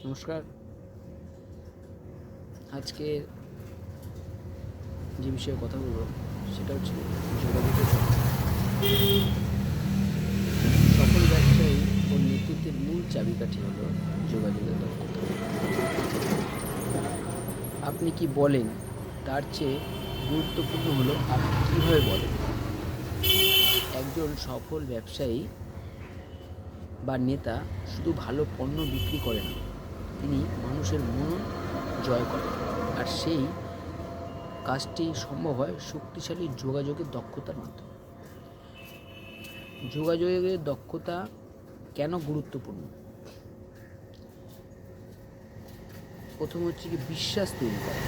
নমস্কার। আজকে যে বিষয়ে কথা বলবো সেটা হচ্ছে যোগাযোগের সফল ব্যবসায়ী ও নেতৃত্বের মূল চাবিকাঠি হলো যোগাযোগের দক্ষতা। আপনি কি বলেন তার চেয়ে গুরুত্বপূর্ণ হলো আপনি কীভাবে বলেন। একজন সফল ব্যবসায়ী বা নেতা শুধু ভালো পণ্য বিক্রি করে না, তিনি মানুষের মন জয় করেন। আর সেই কাজটি সম্ভব হয় শক্তিশালী যোগাযোগের দক্ষতার মাধ্যমে। যোগাযোগের দক্ষতা কেন গুরুত্বপূর্ণ? প্রথম হচ্ছে কি বিশ্বাস তৈরি করা।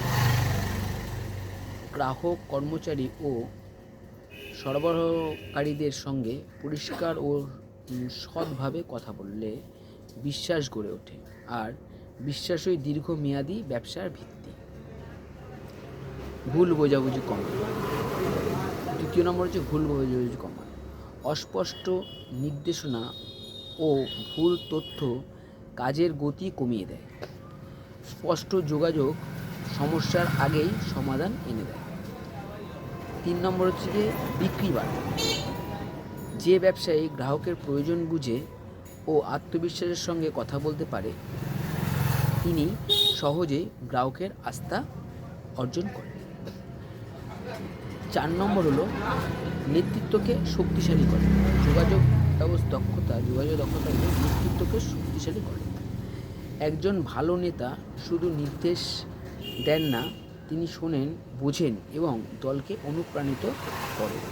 গ্রাহক, কর্মচারী ও সরবরাহকারীদের সঙ্গে পরিষ্কার ও সৎভাবে কথা বললে বিশ্বাস গড়ে ওঠে, আর বিশ্বাসই দীর্ঘমেয়াদী ব্যবসার ভিত্তি। ভুল বোঝাবুঝি কমানো। দ্বিতীয় নম্বর হচ্ছে ভুল বোঝাবুঝি কমানো। অস্পষ্ট নির্দেশনা ও ভুল তথ্য কাজের গতি কমিয়ে দেয়। স্পষ্ট যোগাযোগ সমস্যার আগেই সমাধান এনে দেয়। 3 নম্বর হচ্ছে যে বিক্রি বাড়ানো। যে ব্যবসায়ী গ্রাহকের প্রয়োজন বুঝে ও আত্মবিশ্বাসের সঙ্গে কথা বলতে পারে, তিনি সহজেই গ্রাহকের আস্থা অর্জন করেন। 4 নম্বর হলো নেতৃত্বকে শক্তিশালী করে। যোগাযোগ দক্ষতা নেতৃত্বকে শক্তিশালী করে। একজন ভালো নেতা শুধু নির্দেশ দেন না, তিনি শোনেন, বোঝেন এবং দলকে অনুপ্রাণিত করেন।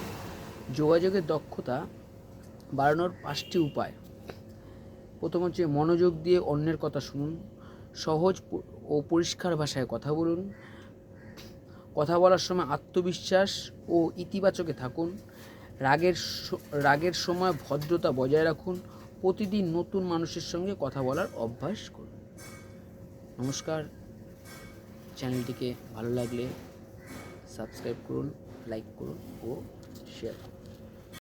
যোগাযোগের দক্ষতা বাড়ানোর 5টি উপায়। প্রথম হচ্ছে মনোযোগ দিয়ে অন্যের কথা শুনুন। সহজ ও পরিষ্কার ভাষায় কথা বলুন। কথা বলার সময় আত্মবিশ্বাস ও ইতিবাচকে থাকুন। রাগের সময় ভদ্রতা বজায় রাখুন। প্রতিদিন নতুন মানুষের সঙ্গে কথা বলার অভ্যাস করুন। নমস্কার। চ্যানেলটিকে ভালো লাগলে সাবস্ক্রাইব করুন, লাইক করুন ও শেয়ার করুন।